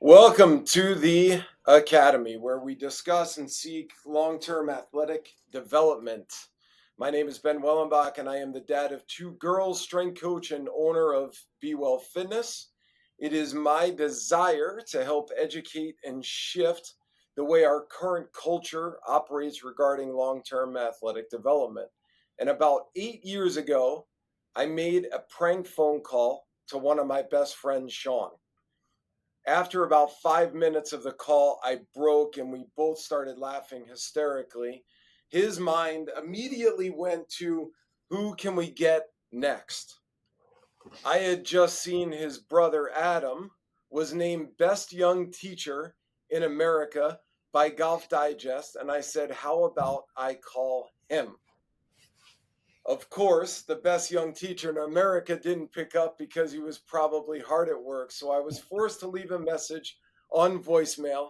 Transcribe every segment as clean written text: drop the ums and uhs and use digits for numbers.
Welcome to the Academy, where we discuss and seek long term athletic development. My name is Ben Wellenbach, and I am the dad of two girls, strength coach, and owner of Be Well Fitness. It is my desire to help educate and shift the way our current culture operates regarding long term athletic development. And about 8 years ago, I made a prank phone call to one of my best friends, Sean. After about 5 minutes of the call, I broke and we both started laughing hysterically. His mind immediately went to who can we get next? I had just seen his brother Adam was named Best Young Teacher in America by Golf Digest, and I said, how about I call him? Of course, the best young teacher in America didn't pick up because he was probably hard at work. So I was forced to leave a message on voicemail.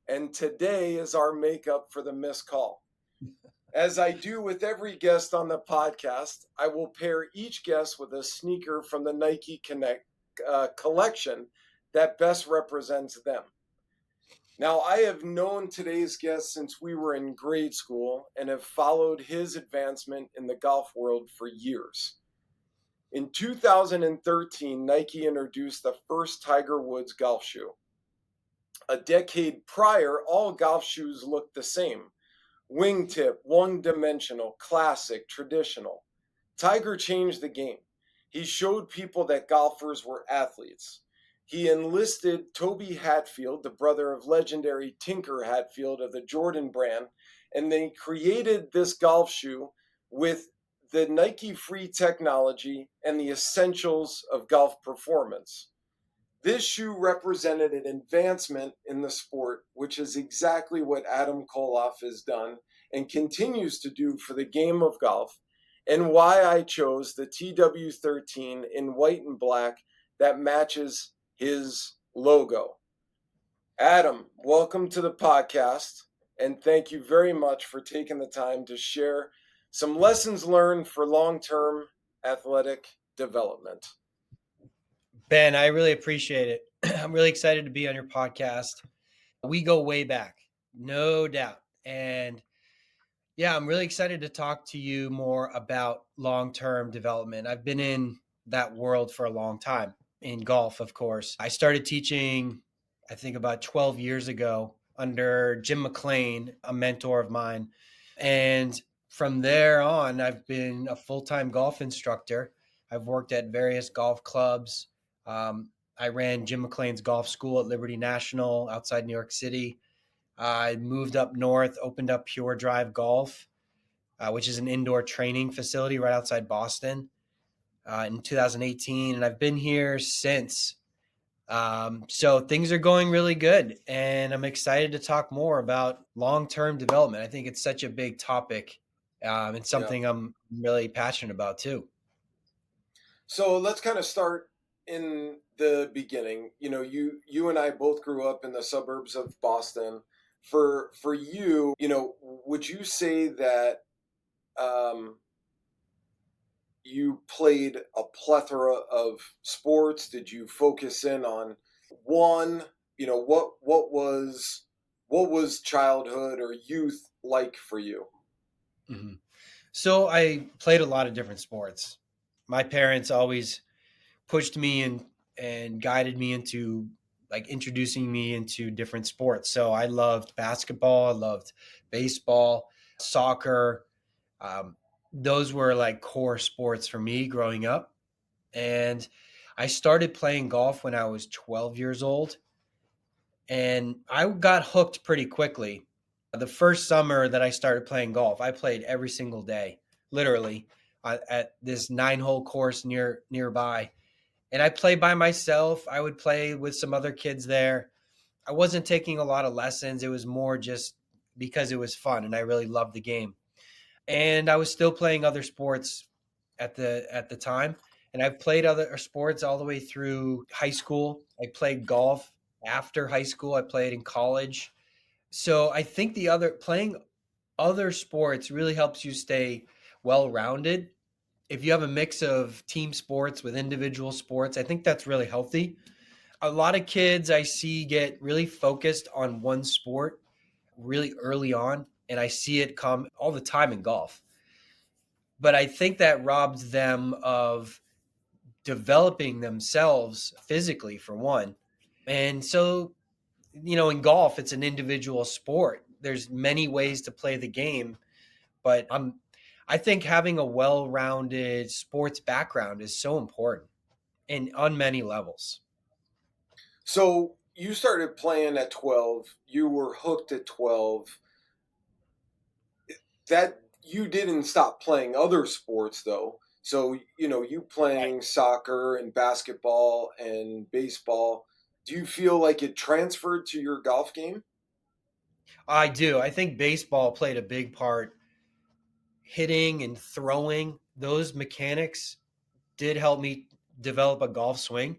And today is our makeup for the missed call. As I do with every guest on the podcast, I will pair each guest with a sneaker from the Nike Connect collection that best represents them. Now, I have known today's guest since we were in grade school and have followed his advancement in the golf world for years. In 2013, Nike introduced the first Tiger Woods golf shoe. A decade prior, all golf shoes looked the same: wingtip, one dimensional, classic, traditional. Tiger changed the game. He showed people that golfers were athletes. He enlisted Toby Hatfield, the brother of legendary Tinker Hatfield of the Jordan brand, and they created this golf shoe with the Nike Free technology and the essentials of golf performance. This shoe represented an advancement in the sport, which is exactly what Adam Kolloff has done and continues to do for the game of golf, and why I chose the TW13 in white and black that matches his logo. Adam, welcome to the podcast, and thank you very much for taking the time to share some lessons learned for long term athletic development. Ben, I really appreciate it. I'm really excited to be on your podcast. We go way back, no doubt. And yeah, I'm really excited to talk to you more about long term development. I've been in that world for a long time in golf, of course. I started teaching, I think, about 12 years ago under Jim McLean, a mentor of mine. And from there on, I've been a full time golf instructor. I've worked at various golf clubs. I ran Jim McLean's golf school at Liberty National outside New York City. I moved up north, opened up Pure Drive Golf, which is an indoor training facility right outside Boston, in 2018. And I've been here since. So things are going really good. And I'm excited to talk more about long-term development. I think it's such a big topic. It's Yeah. something I'm really passionate about too. So let's kind of start in the beginning. You and I both grew up in the suburbs of Boston. For you, would you say that um, you played a plethora of sports? Did you focus in on one? What was childhood or youth like for you? Mhm. So I played a lot of different sports. My parents always pushed me and guided me into like introducing me into different sports. So I loved basketball, I loved baseball, soccer. Um, those were like core sports for me growing up. And I started playing golf when I was 12 years old, and I got hooked pretty quickly. The first summer that I started playing golf, I played every single day, literally, at this 9-hole course nearby. And I played by myself. I would play with some other kids there. I wasn't taking a lot of lessons. It was more just because it was fun and I really loved the game. And I was still playing other sports at the time. And I've played other sports all the way through high school. I played golf after high school. I played in college. So I think the other playing other sports really helps you stay well-rounded. If you have a mix of team sports with individual sports, I think that's really healthy. A lot of kids I see get really focused on one sport really early on, and I see it come all the time in golf. But I think that robs them of developing themselves physically, for one. And so, in golf, it's an individual sport. There's many ways to play the game, but I think having a well-rounded sports background is so important and on many levels. So you started playing at 12. You were hooked at 12. That you didn't stop playing other sports though. So, you playing soccer and basketball and baseball, do you feel like it transferred to your golf game? I do. I think baseball played a big part. Hitting and throwing, those mechanics did help me develop a golf swing.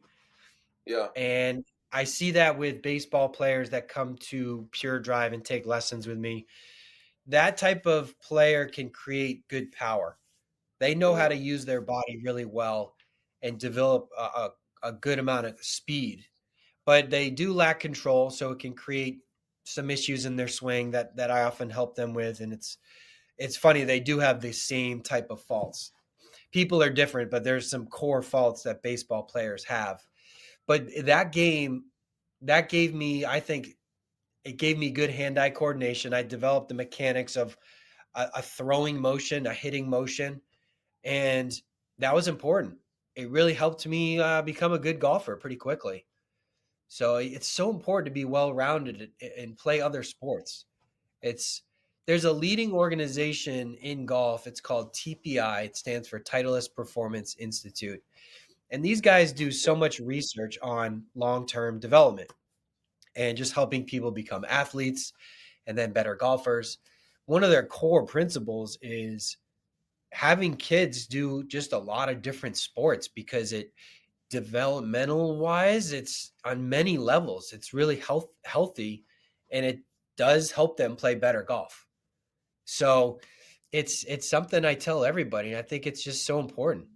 Yeah. And I see that with baseball players that come to Pure Drive and take lessons with me. That type of player can create good power. They know how Yeah. to use their body really well and develop a good amount of speed, but they do lack control. So it can create some issues in their swing that I often help them with. And it's funny, they do have the same type of faults. People are different, but there's some core faults that baseball players have. But that gave me, I think, it gave me good hand-eye coordination. I developed the mechanics of a throwing motion, a hitting motion, and that was important. It really helped me become a good golfer pretty quickly. So it's so important to be well-rounded and play other sports. It's There's a leading organization in golf. It's called TPI. It stands for Titleist Performance Institute. And these guys do Yeah. so much research on long-term development and just helping people become athletes and then better golfers. One of their core principles is having kids do just a lot of different sports because it developmental wise, it's on many levels. It's really healthy and it does help them play better golf. So it's something I tell everybody. And I think it's just so important.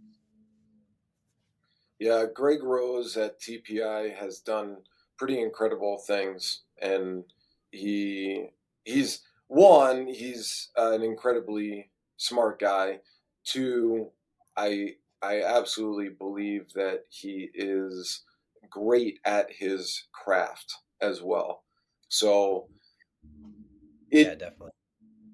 Yeah, Greg Rose at TPI has done pretty incredible things, and he's an incredibly smart guy. Two, I absolutely believe that he is great at his craft as well. So Yeah, it, definitely.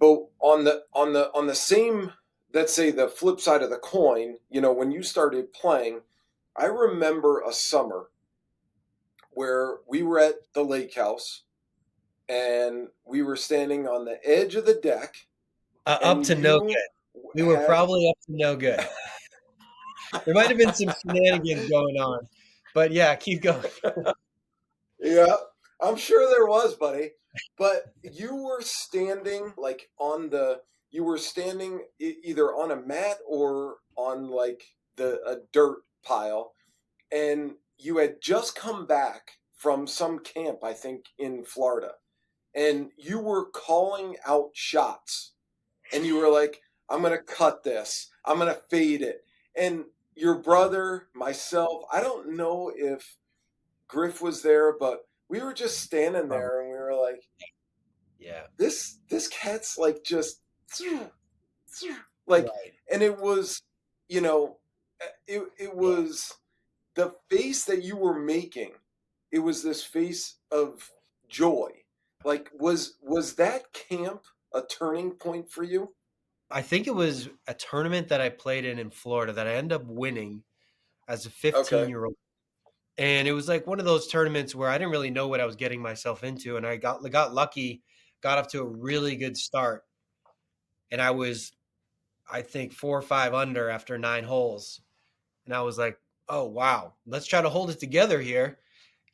but on the same, let's say the flip side of the coin, when you started playing, I remember a summer where we were at the lake house and we were standing on the edge of the deck Up and to no you good. We were had probably up to no good. There might have been some shenanigans going on, but yeah, keep going. yeah, I'm sure there was, buddy, but you were standing like you were standing either on a mat or on like the a dirt pile, and you had just come back from some camp, I think in Florida, and you were calling out shots, and you were like, I'm going to cut this, I'm going to fade it. And your Yeah. brother, myself, I don't know if Griff was there, but we were just standing Probably. there and we were like, Yeah. this cat's like just like, Right. and it was, you know, it Yeah. was the face that you were making. It was this face of joy. Like, was that camp a turning point for you? I think it was a tournament that I played in Florida that I ended up winning as a Okay. 15-year-old. And it was like one of those tournaments where I didn't really know what I was getting myself into, and I got lucky, got off to a really good start, and I was, I think, 4 or 5 under after 9 holes, and I was like, "Oh wow, let's try to hold it together here."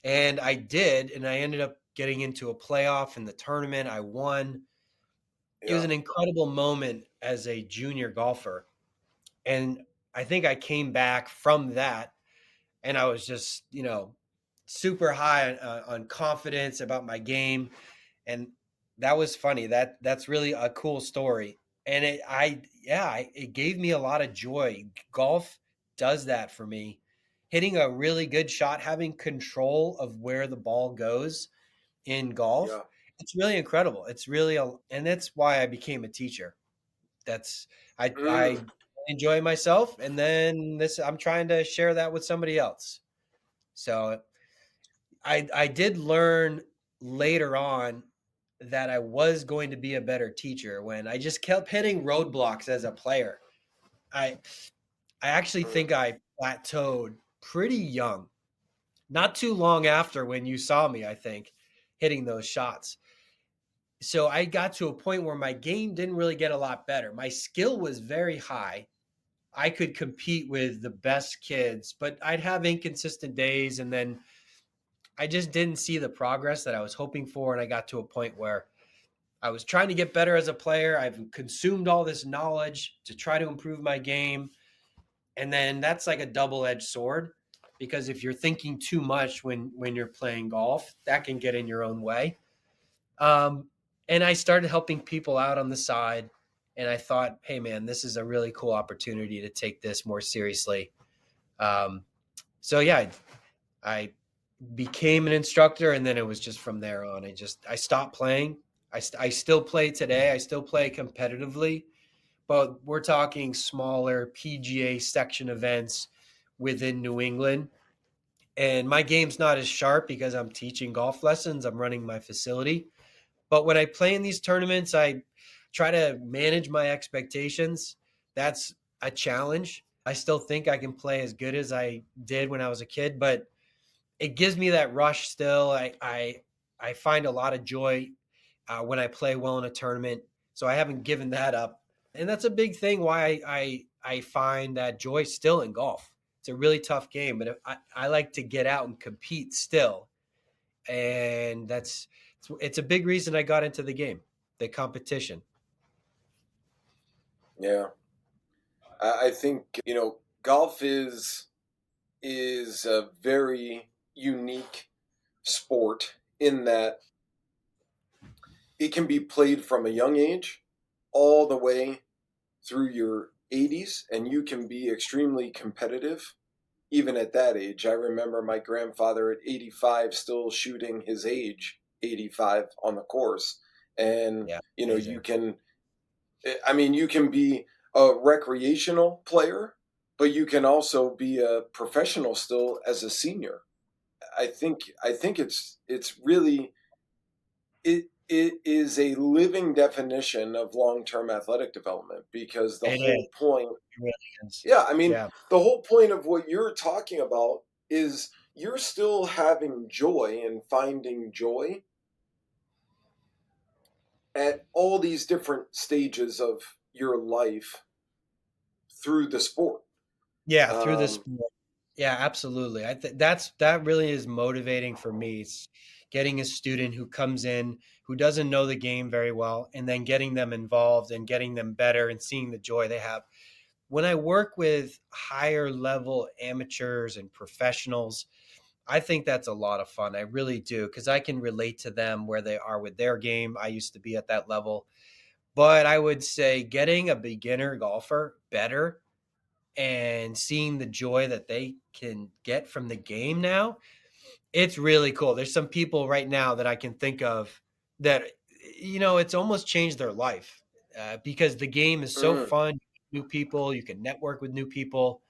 And I did, and I ended up getting into a playoff in the tournament. I won. It was Yeah. an incredible moment as a junior golfer, and I think I came back from that, and I was just, super high on confidence about my game, and that was funny. That's really a cool story, and it gave me a lot of joy. Golf does that for me. hitting a really good shot, having control of where the ball goes in golf, Yeah. it's really incredible. It's really and that's why I became a teacher. That's I Mm. enjoy myself, and then this I'm trying to share that with somebody else. So I did learn later on that I was going to be a better teacher when I just kept hitting roadblocks as a player. I I actually Mm. think I plateaued pretty young, not too long after when you saw me, I think, hitting those shots. So I got to a point where my game didn't really get a lot better. My skill was very high. I could compete with the best kids, but I'd have inconsistent days, and then I just didn't see the progress that I was hoping for. And I got to a point where I was trying to get better as a player. I've consumed all this knowledge to try to improve my game. And then that's like a double-edged sword, because if you're thinking too much when you're playing golf, that can get in your own way. Um, and I started helping people out on the side, and I thought, hey man, this is a really cool opportunity to take this more seriously. Um, so yeah, I became an instructor, and then it was just from there on. I stopped playing. I still play today. I still play competitively, but we're talking smaller PGA section events within New England. And my game's not as sharp because I'm teaching golf lessons. I'm running my facility. But when I play in these tournaments, I try to manage my expectations. That's a challenge. I still think I can play as good as I did when I was a kid, but it gives me that rush still. I find a lot of joy when I play well in a tournament. So I haven't given that up, and that's a big thing. Why I find that joy still in golf. It's a really tough game, but I like to get out and compete still, and it's a big reason I got into the game, the competition. Yeah. I think golf is a very unique sport in that it can be played from a young age all the way through your 80s, and you can be extremely competitive even at that age. I remember my grandfather at 85 still shooting his age 85 on the course. And Yeah, you amazing. can, I mean, you can be a recreational player, but you can also be a professional still as a senior. I think it's really it is a living definition of long-term athletic development, because the It is. whole point, It really is. yeah, I mean, Yeah. the whole point of what you're talking about is you're still having joy and finding joy at all these different stages of your life through the sport. Yeah, through this Um, sport. Yeah, absolutely. That really is motivating for me. It's getting a student who comes in who doesn't know the game very well, and then getting them involved and getting them better and seeing the joy they have. When I work with higher level amateurs and professionals, I think that's a lot of fun. I really do, because I can relate to them where they are with their game. I used to be at that level. But I would say getting a beginner golfer better and seeing the joy that they can get from the game now, it's really cool. There's some people right now that I can think of that, it's almost changed their life, because the game is so mm, fun. New people, you can network with new people.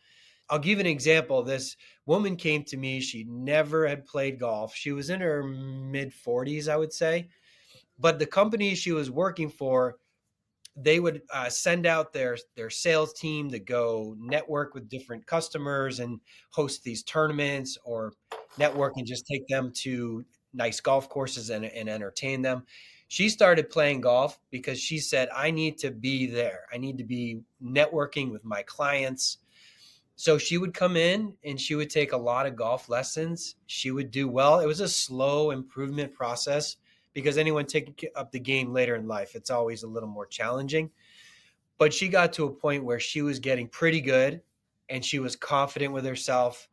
I'll give an example. This woman came to me. She never had played golf. She was in her mid 40s, I would say. But the company she was working for, they would send out their sales team to go network with different customers and host these tournaments, or network and just take them to nice golf courses and entertain them. She started playing golf because she said, I need to be there. I need to be networking with my clients. So she would come in and she would take a lot of golf lessons. She would do well. It was a slow improvement process, because anyone taking up the game later in life, it's always a little more challenging. But she got to a point where she was getting pretty good and she was confident with herself.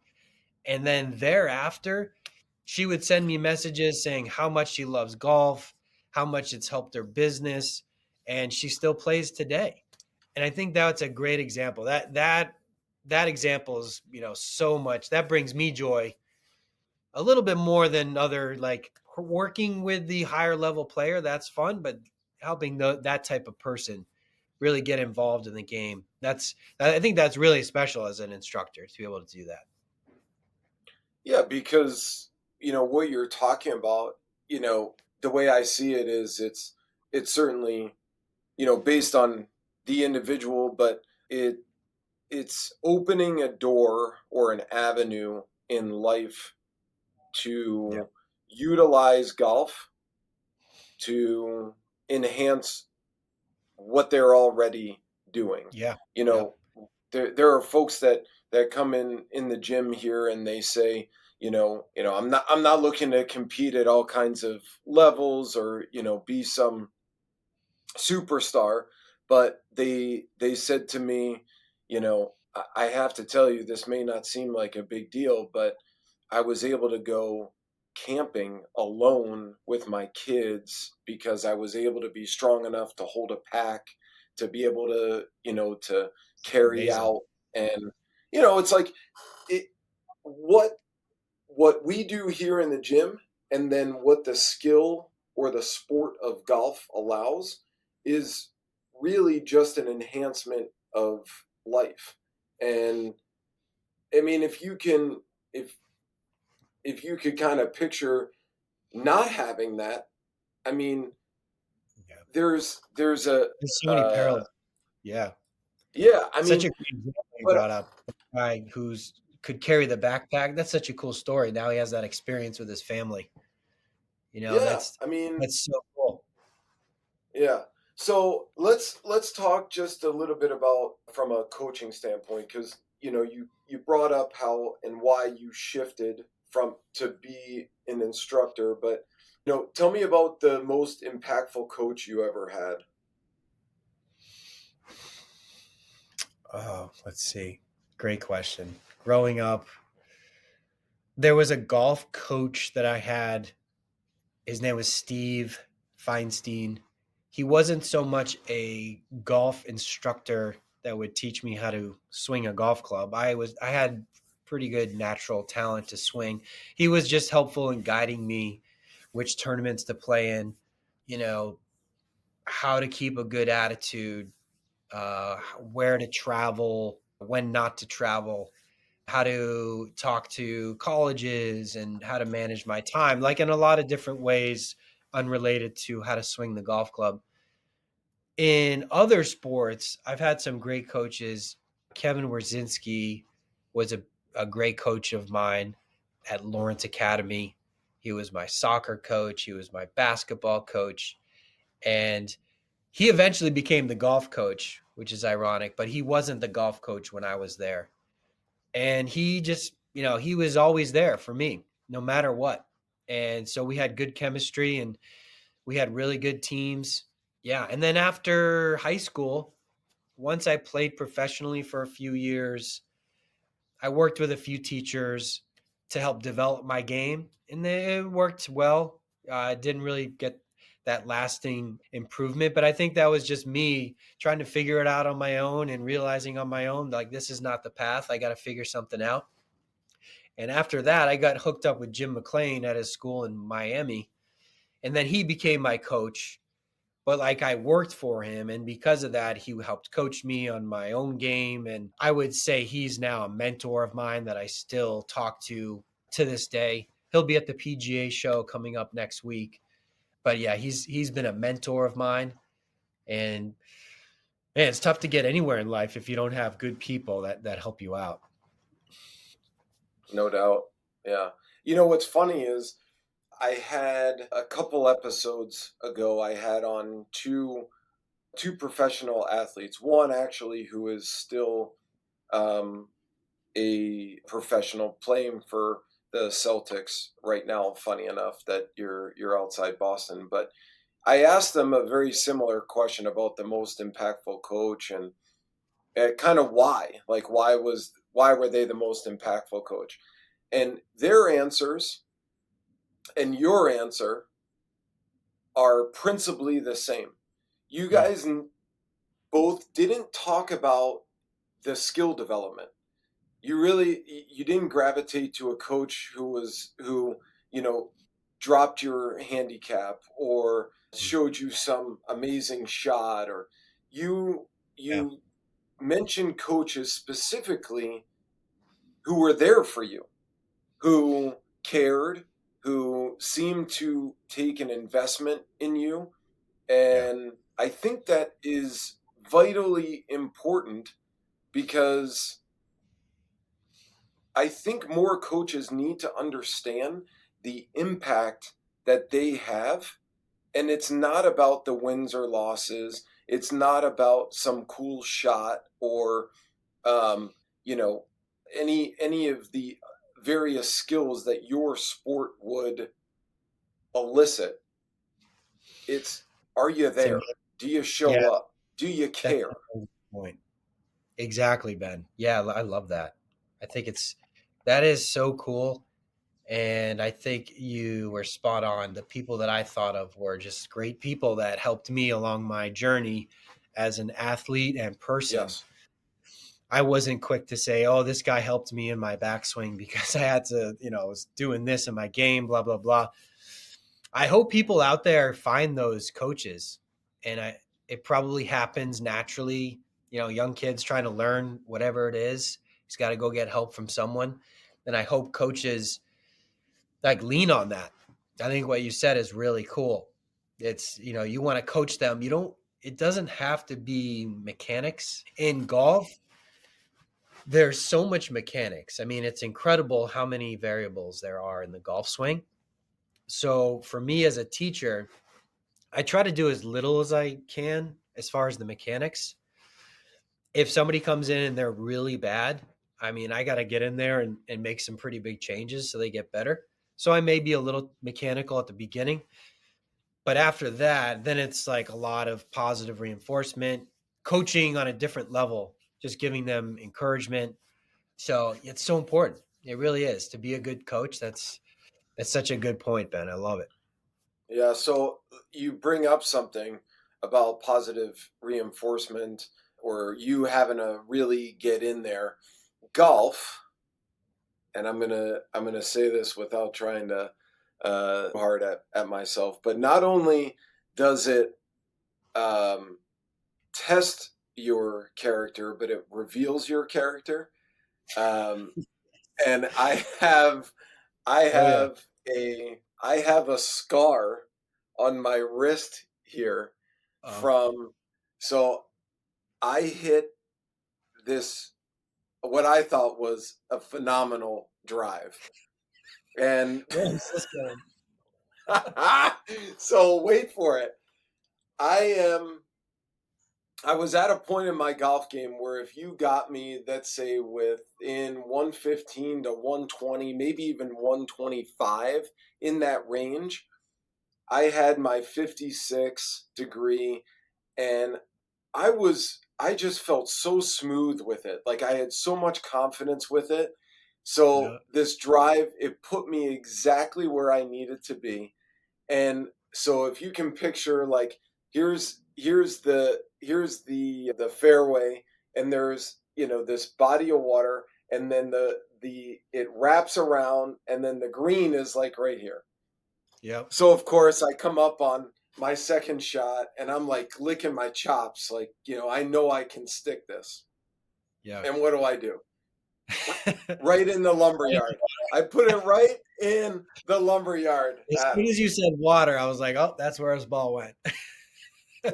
And then thereafter, she would send me messages saying how much she loves golf, how much it's helped her business, and she still plays today. And I think that's a great example. That that example is, so much that brings me joy a little bit more than other, like working with the higher level player. That's fun, but helping that type of person really get involved in the game. I think that's really special as an instructor to be able to do that. Yeah, because what you're talking about, the way I see it is it's certainly, based on the individual, but it it's opening a door or an avenue in life Yeah. to utilize golf to enhance what they're already doing. Yeah. You Yep. know, there are folks that come in the gym here and they say, I'm not looking to compete at all kinds of levels or, be some superstar, but they said to me, I have to tell you, this may not seem like a big deal, but I was able to go camping alone with my kids because I was able to be strong enough to hold a pack, to be able to, to carry Amazing. out. And it's like it, what what we do here in the gym and then what the skill or the sport of golf allows is really just an enhancement of life. And I mean, if if you could kind of picture not having that, I mean, Yeah. there's a There's so many parallels. Yeah. yeah, I Such mean, a great example you but brought up. A guy who's could carry the backpack. That's such a cool story. Now he has that experience with his family. yeah, That's I mean, that's so cool. yeah. So let's talk just a little bit about from a coaching standpoint, because you brought up how and why you shifted from to be an instructor, but tell me about the most impactful coach you ever had. Oh, let's see. Great question. Growing up, there was a golf coach that I had. His name was Steve Feinstein. He wasn't so much a golf instructor that would teach me how to swing a golf club. I had pretty good natural talent to swing. He was just helpful in guiding me which tournaments to play in, you know, how to keep a good attitude, where to travel, when not to travel, how to talk to colleges and how to manage my time, like in a lot of different ways unrelated to how to swing the golf club. In other sports, I've had some great coaches. Kevin Wierzinski was a great coach of mine at Lawrence Academy. He was my soccer coach, he was my basketball coach, and he eventually became the golf coach, which is ironic, but he wasn't the golf coach when I was there. And he just, he was always there for me no matter what. And so we had good chemistry and we had really good teams. Yeah, and then after high school, once I played professionally for a few years, I worked with a few teachers to help develop my game, and it worked well. I didn't really get that lasting improvement, but I think that was just me trying to figure it out on my own and realizing on my own, like, this is not the path. I got to figure something out. And after that, I got hooked up with Jim McLean at his school in Miami. And then he became my coach. But like, I worked for him. And because of that, he helped coach me on my own game. And I would say he's now a mentor of mine that I still talk to this day. He'll be at the PGA show coming up next week. But yeah, he's been a mentor of mine. And man, it's tough to get anywhere in life if you don't have good people that help you out. No doubt. Yeah. What's funny is I had a couple episodes ago, I had on two professional athletes. One actually who is still um, a professional playing for the Celtics right now. Funny enough that you're outside Boston, but I asked them a very similar question about the most impactful coach and kind of why, like why were they the most impactful coach, and their answers and your answer are principally the same. You Hmm. guys both didn't talk about the skill development. you didn't gravitate to a coach who you know dropped your handicap or Mm. showed you some amazing shot, or you Yeah. you mentioned coaches specifically who were there for you, who cared, who seemed to take an investment in you. Yeah. And I think that is vitally important because I think more coaches need to understand the impact that they have. And it's not about the wins or losses. It's not about some cool shot or, um, you know, any of the various skills that your sport would elicit. It's, are you It's a, there? Do you yeah, show up? Do you that's care? a good point. Exactly, Ben. Yeah, I love that. I think that is so cool. And I think you were spot on. The people that I thought of were just great people that helped me along my journey as an athlete and person. Yes. I wasn't quick to say, "Oh, this guy helped me in my backswing because I had to, I was doing this in my game, blah blah blah." I hope people out there find those coaches, and it probably happens naturally. Young kids trying to learn whatever it is, he's got to go get help from someone, and I hope coaches like lean on that. I think what you said is really cool. It's you want to coach them. You don't. It doesn't have to be mechanics in golf. There's so much mechanics. I mean, it's incredible how many variables there are in the golf swing. So for me as a teacher, I try to do as little as I can as far as the mechanics. If somebody comes in and they're really bad, I mean, I got to get in there and make some pretty big changes so they get better. So I may be a little mechanical at the beginning, but after that, then it's like a lot of positive reinforcement, coaching on a different level, just giving them encouragement. So it's so important. It really is to be a good coach. That's such a good point, Ben. I love it. Yeah. So you bring up something about positive reinforcement or you having to really get in there. Golf, and I'm gonna say this without trying to hard at myself, but not only does it um, test your character, but it reveals your character. Um, and I Oh yeah. have I have a scar on my wrist here Oh, from, so I hit this, what I thought was a phenomenal drive. And where is this going? so wait for it. I am I was at a point in my golf game where if you got me, let's say within 115 to 120, maybe even 125 in that range, I had my 56 degree, and I just felt so smooth with it. Like I had so much confidence with it. So Yeah. this drive, it put me exactly where I needed to be. And so if you can picture, like, here's the fairway, and there's this body of water, and then the it wraps around, and then the green is like right here. Yep. So of course I come up on my second shot and I'm like licking my chops, like, I know I can stick this. Yeah. And what do? Right in the lumber yard. I put it right in the lumber yard As at soon him. as you said water, I was like, "Oh, that's where his ball went." Yeah.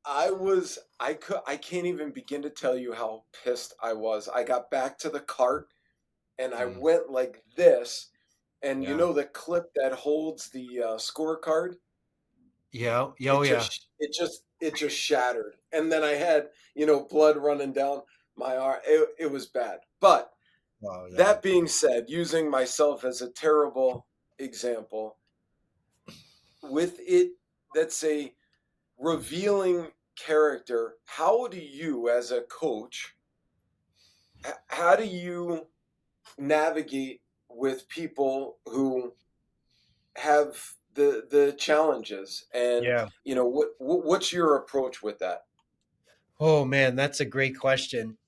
I can't even begin to tell you how pissed I was. I got back to the cart and I Mm, went like this, and yeah. the clip that holds the scorecard, Yeah. Oh, it yeah. just shattered. And then I had, blood running down my arm. It was bad. But Oh, yeah. that being said, using myself as a terrible example, with it, that's a revealing character. How do you, as a coach, how do you navigate with people who have the challenges, and Yeah. what's your approach with that? Oh man, that's a great question.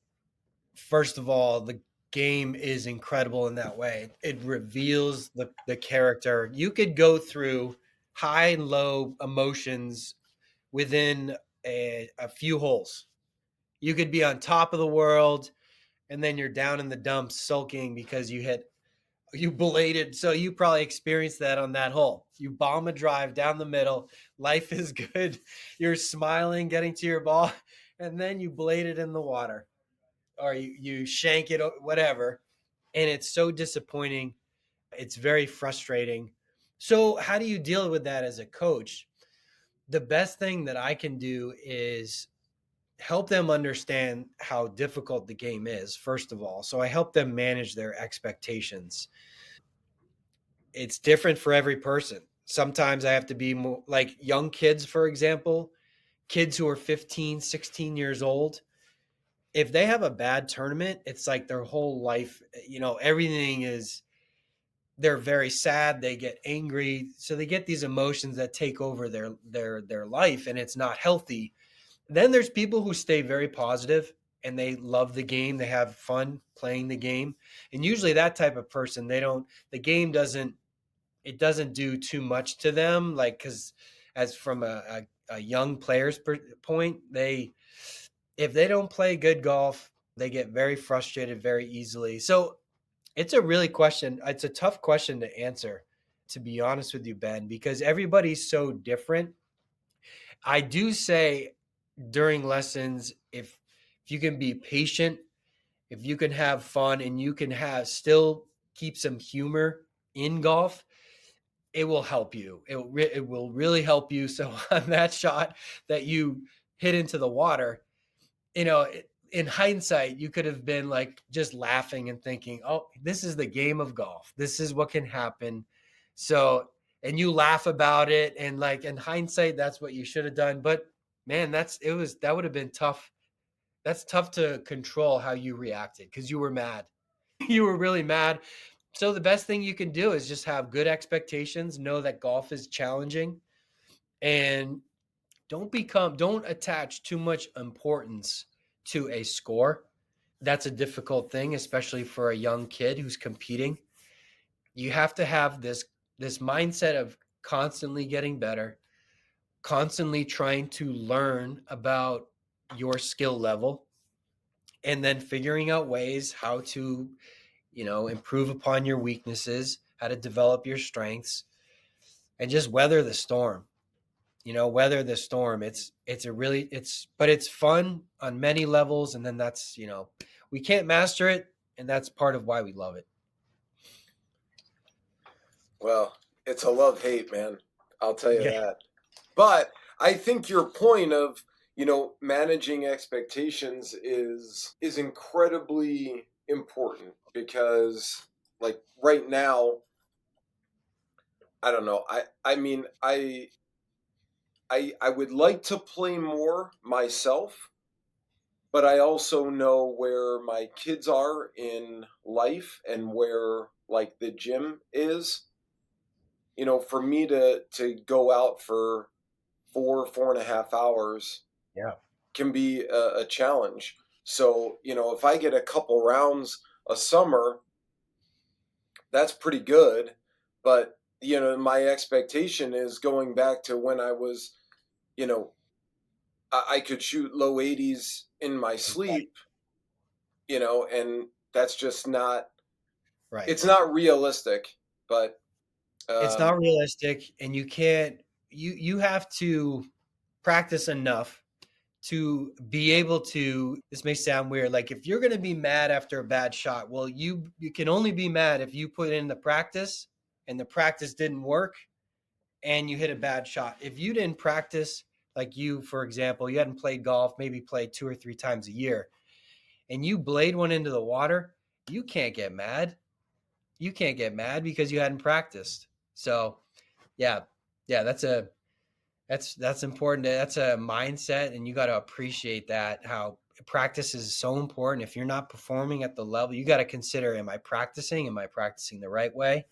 First of all, the game is incredible in that way. It reveals the character. You could go through high and low emotions within a few holes. You could be on top of the world and then you're down in the dumps sulking because you bladed. So you probably experienced that on that hole. You bomb a drive down the middle. Life is good. You're smiling, getting to your ball, and then you blade it in the water or you shank it, whatever. And it's so disappointing. It's very frustrating. So, how do you deal with that as a coach? The best thing that I can do is help them understand how difficult the game is, first of all. So, I help them manage their expectations. It's different for every person. Sometimes I have to be more like young kids, for example, kids who are 15, 16 years old. If they have a bad tournament, it's like their whole life, everything is, they're very sad, they get angry, so they get these emotions that take over their life, and it's not healthy. Then there's people who stay very positive and they love the game, they have fun playing the game. And usually that type of person, they don't the game doesn't it doesn't do too much to them, like, because as from a young player's point, they if they don't play good golf, they get very frustrated very easily. So it's a tough question to answer, to be honest with you, Ben, because everybody's so different. I do say during lessons, if you can be patient, if you can have fun, and you can have still keep some humor in golf, it will help you. It will really help you. So on that shot that you hit into the water, in hindsight, you could have been like just laughing and thinking, "Oh, this is the game of golf. This is what can happen." So, and you laugh about it, and like in hindsight, that's what you should have done. But man, that would have been tough. That's tough to control how you reacted because you were mad. You were really mad. So the best thing you can do is just have good expectations, know that golf is challenging, and don't attach too much importance to a score. That's a difficult thing, especially for a young kid who's competing. You have to have this mindset of constantly getting better, constantly trying to learn about your skill level, and then figuring out ways how to, improve upon your weaknesses, how to develop your strengths, and just weather the storm. Weather the storm. It's a really it's but it's fun on many levels, and then that's, we can't master it, and that's part of why we love it. Well, it's a love hate, man. I'll tell you Yeah. that. But I think your point of, managing expectations is incredibly important because, like, right now, I don't know. I mean, I would like to play more myself, but I also know where my kids are in life and where, like, the gym is. For me to go out for 4.5 hours Yeah. can be a challenge. So, if I get a couple rounds a summer, that's pretty good. But, my expectation is going back to when I was, you know, I could shoot low 80s in my Right. sleep, and that's just not, Right. it's not realistic. But, It's um, not realistic, and you can't you have to practice enough to be able to, this may sound weird, like if you're going to be mad after a bad shot, well, you can only be mad if you put in the practice and the practice didn't work and you hit a bad shot. If you didn't practice, like you, for example, you hadn't played golf, maybe played 2 or 3 times a year, and you blade one into the water, you can't get mad. You can't get mad because you hadn't practiced. So, yeah, yeah, that's important. That's a mindset, and you got to appreciate that. How practice is so important. If you're not performing at the level, you got to consider: Am I practicing? Am I practicing the right way?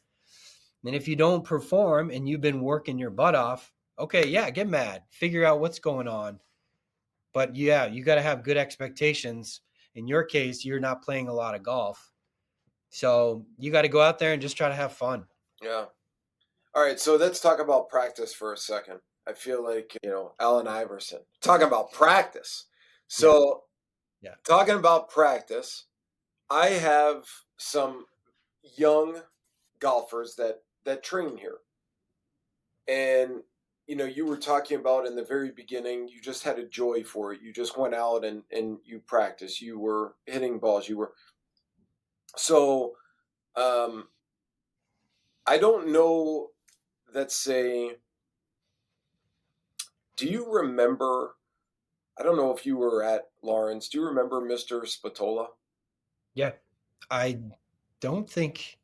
And if you don't perform and you've been working your butt off, okay, yeah, get mad, figure out what's going on. But yeah, you got to have good expectations. In your case, you're not playing a lot of golf. So you got to go out there and just try to have fun. Yeah. All right, so let's talk about practice for a second. I feel like, Allen Iverson. Talking about practice. Yeah. So, Yeah. talking about practice, I have some young golfers that train here. And you were talking about in the very beginning, you just had a joy for it. You just went out and you practiced. You were hitting balls. You were so um I don't know, let's say, do you remember, I don't know if you were at Lawrence. Do you remember Mr. Spatola? Yeah. I don't think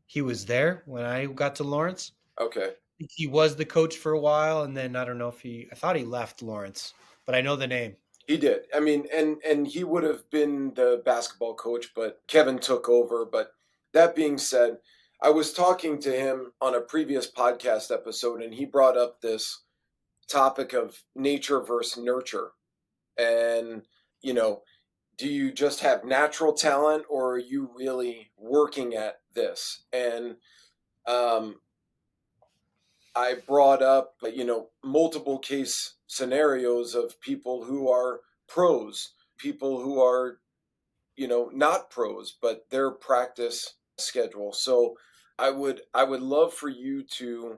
he was there when I got to Lawrence. Okay. I think he was the coach for a while, and then I don't know if I thought he left Lawrence, but I know the name. He did. I mean, and he would have been the basketball coach, but Kevin took over. But that being said, I was talking to him on a previous podcast episode, and he brought up this topic of nature versus nurture. And, you know, do you just have natural talent, or are you really working at this? And um, I brought up, multiple case scenarios of people who are pros, people who are, not pros, but their practice schedule. So I would love for you to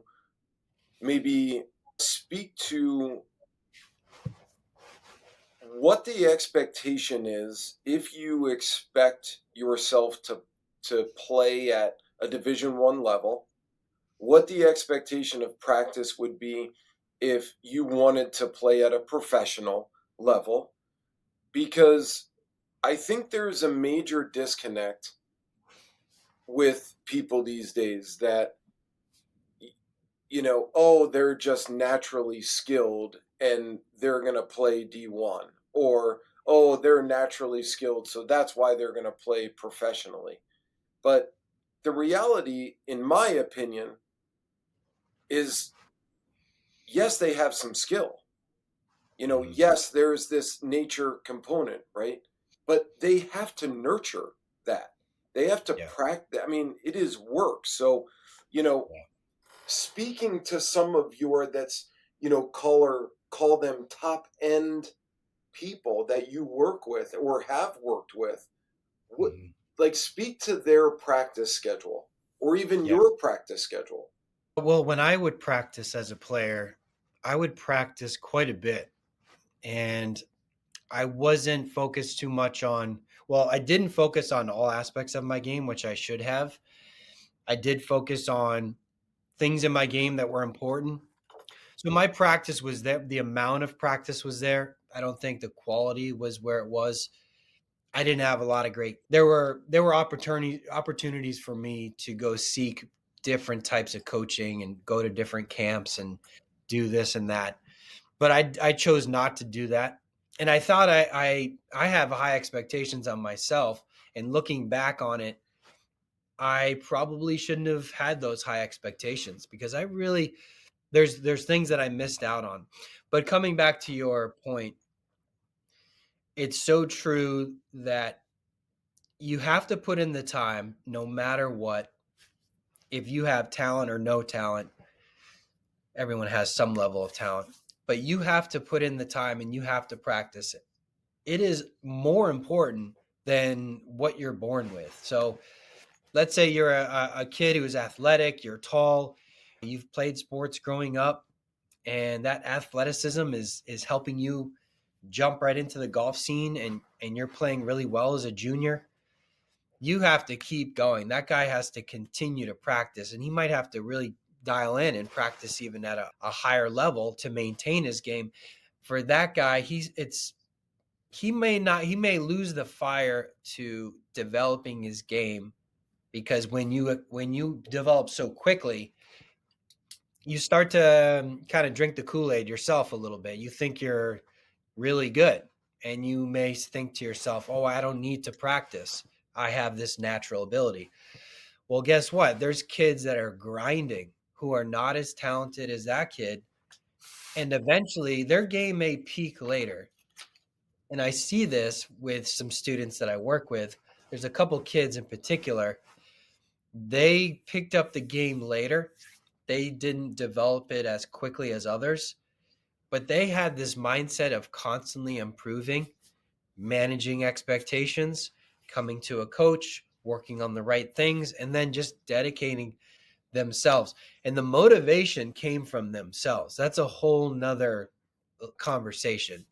maybe speak to what the expectation is if you expect yourself to play at a Division 1 level, what the expectation of practice would be if you wanted to play at a professional level, because I think there's a major disconnect with people these days that, oh, they're just naturally skilled and they're going to play D1, or oh, they're naturally skilled so that's why they're going to play professionally. But the reality, in my opinion, is yes, they have some skill. Mhm. Yes, there's this nature component, right? But they have to nurture that. They have to Yeah. practice. I mean, it is work. So, you know, Yeah. speaking to some of your that's, call them top end people that you work with or have worked with, what, Mhm. like, speak to their practice schedule or even Yeah. your practice schedule. Well, when I would practice as a player, I would practice quite a bit, and I wasn't focused too much on. Well, I didn't focus on all aspects of my game, which I should have. I did focus on things in my game that were important. So my practice was there. The amount of practice was there. I don't think the quality was where it was. I didn't have a lot of great. There were opportunities for me to go seek different types of coaching and go to different camps and do this and that. But I chose not to do that. And I thought I have high expectations on myself. And looking back on it, I probably shouldn't have had those high expectations because I really there's things that I missed out on. But coming back to your point, it's so true that you have to put in the time no matter what. If you have talent or no talent, everyone has some level of talent, but you have to put in the time and you have to practice it. It is more important than what you're born with. So let's say you're a kid who is athletic, you're tall, you've played sports growing up, and that athleticism is helping you jump right into the golf scene, and you're playing really well as a junior. You have to keep going. That guy has to continue to practice, and he might have to really dial in and practice even at a higher level to maintain his game. For that guy, he may lose the fire to developing his game, because when you develop so quickly, you start to kind of drink the Kool-Aid yourself a little bit. You think you're really good, and you may think to yourself, oh, I don't need to practice, I have this natural ability. Well, guess what? There's kids that are grinding who are not as talented as that kid, and eventually their game may peak later. And I see this with some students that I work with. there's a couple kids in particular. They picked up the game later. They didn't develop it as quickly as others, but they had this mindset of constantly improving, managing expectations, coming to a coach, working on the right things, and then just dedicating themselves. And the motivation came from themselves. That's a whole nother conversation.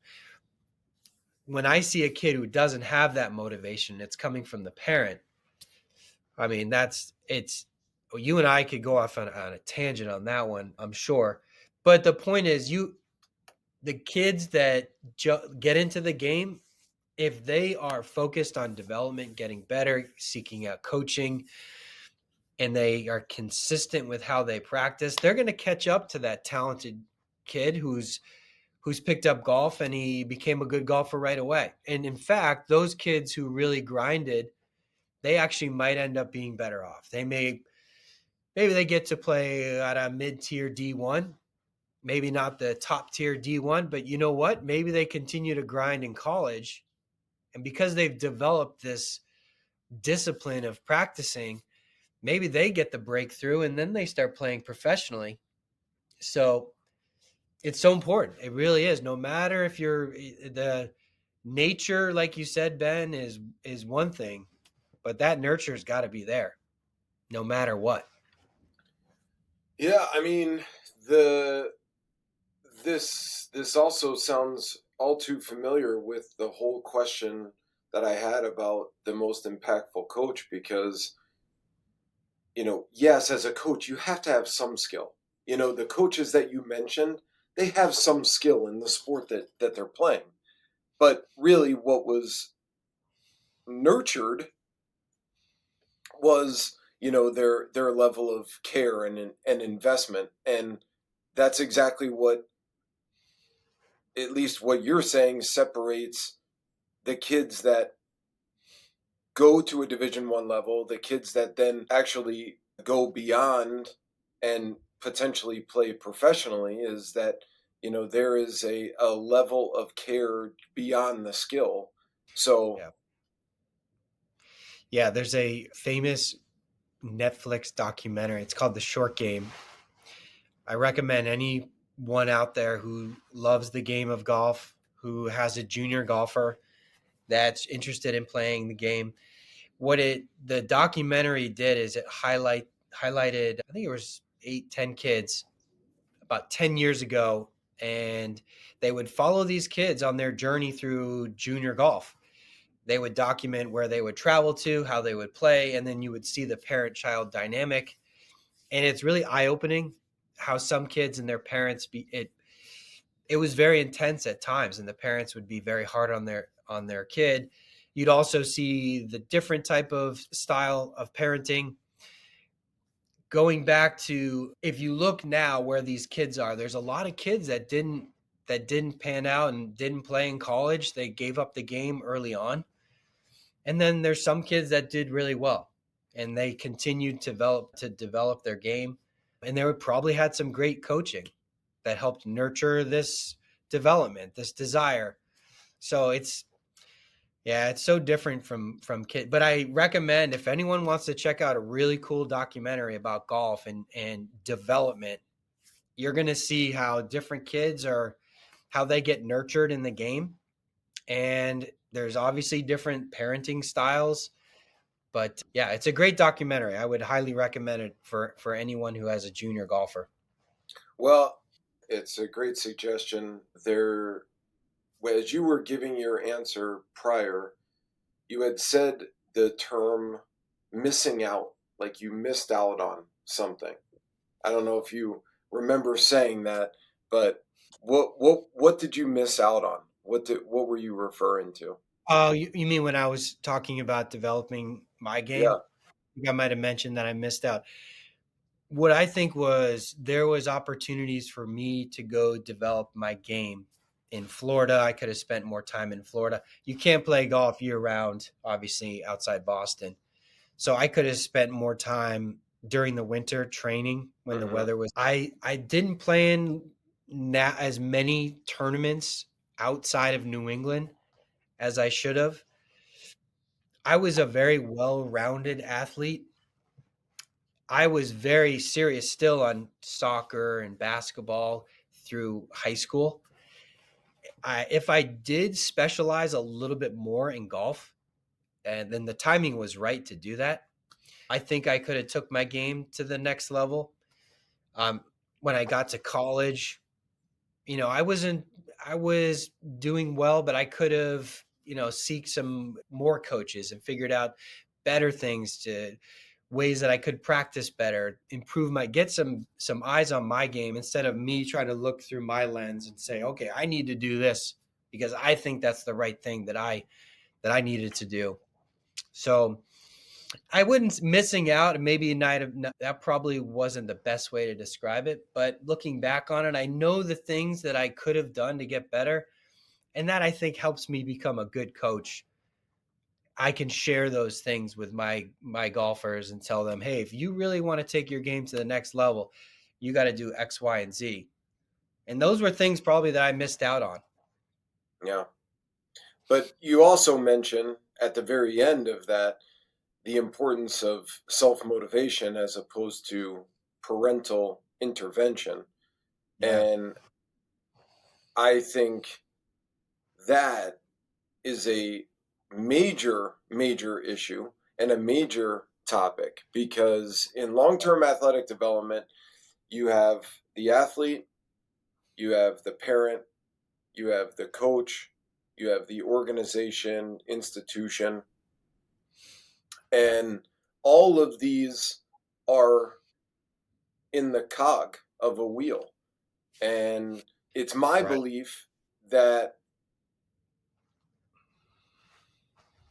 When I see a kid who doesn't have that motivation, it's coming from the parent. I mean, it's you and I could go off on a tangent on that one, I'm sure. But the point is, the kids that get into the game, if they are focused on development, getting better, seeking out coaching, and they are consistent with how they practice, they're going to catch up to that talented kid who's picked up golf and he became a good golfer right away. And in fact, those kids who really grinded, they actually might end up being better off. Maybe they get to play at a mid-tier D1, maybe not the top tier D1, but you know what? Maybe they continue to grind in college, and because they've developed this discipline of practicing, maybe they get the breakthrough and then they start playing professionally. So it's so important. It really is. No matter if you're the nature, like you said, Ben, is one thing, but that nurture's got to be there no matter what. Yeah, I mean, the this also sounds all too familiar with the whole question that I had about the most impactful coach, because yes, as a coach, you have to have some skill. The coaches that you mentioned, they have some skill in the sport that they're playing. But really, what was nurtured was, their level of care and investment, and that's exactly what, at least what you're saying, separates the kids that go to a Division 1 level, the kids that then actually go beyond and potentially play professionally, is that there is a level of care beyond the skill. So Yeah. Yeah, there's a famous Netflix documentary. It's called The Short Game. I recommend anyone out there who loves the game of golf, who has a junior golfer that's interested in playing the game. The documentary did is it highlighted, I think it was 8, 10 kids about 10 years ago, and they would follow these kids on their journey through junior golf. They would document where they would travel to, how they would play, and then you would see the parent child dynamic. And it's really eye opening how some kids and their parents it was very intense at times, and the parents would be very hard on their kid. You'd also see the different type of style of parenting. Going back to, if you look now where these kids are, there's a lot of kids that didn't pan out and didn't play in college. They gave up the game early on. And then there's some kids that did really well and they continued to develop their game. And they would probably had some great coaching that helped nurture this development, this desire. So it's so different from kid. But I recommend, if anyone wants to check out a really cool documentary about golf and development, you're going to see how different kids are, how they get nurtured in the game. And there's obviously different parenting styles. But yeah, it's a great documentary. I would highly recommend it for anyone who has a junior golfer. well, it's a great suggestion. There, as you were giving your answer prior, you had said the term missing out, like you missed out on something. I don't know if you remember saying that, but what did you miss out on? What were you referring to? Oh, you mean when I was talking about developing my Yeah. game? I think I might have mentioned that I missed out. What I think was there was opportunities for me to go develop my game in Florida. I could have spent more time in Florida. You can't play golf year round, obviously outside Boston. So I could have spent more time during the winter training when the Hmm. weather was. I didn't play in as many tournaments outside of New England as I should have. I was a very well-rounded athlete. I was very serious still on soccer and basketball through high school. If I did specialize a little bit more in golf, and then the timing was right to do that, I think I could have took my game to the next level. Um, when I got to college, I was doing well, but I could have, seek some more coaches and figured out better things to ways that I could practice better, improve get some eyes on my game instead of me trying to look through my lens and say, okay, I need to do this because I think that's the right thing that I needed to do. So I wouldn't missing out, and maybe a night of that probably wasn't the best way to describe it. But looking back on it, I know the things that I could have done to get better, and that I think helps me become a good coach. I can share those things with my golfers and tell them, hey, if you really want to take your game to the next level, you got to do X, Y, and Z. And those were things probably that I missed out on. Yeah. But you also mention at the very end of that the importance of self motivation as opposed to parental intervention. Yeah, And I think that is a major, major issue and a major topic because in long term athletic development, you have the athlete, you have the parent, you have the coach, you have the organization, institution, and all of these are in the cog of a wheel. And it's my right. belief that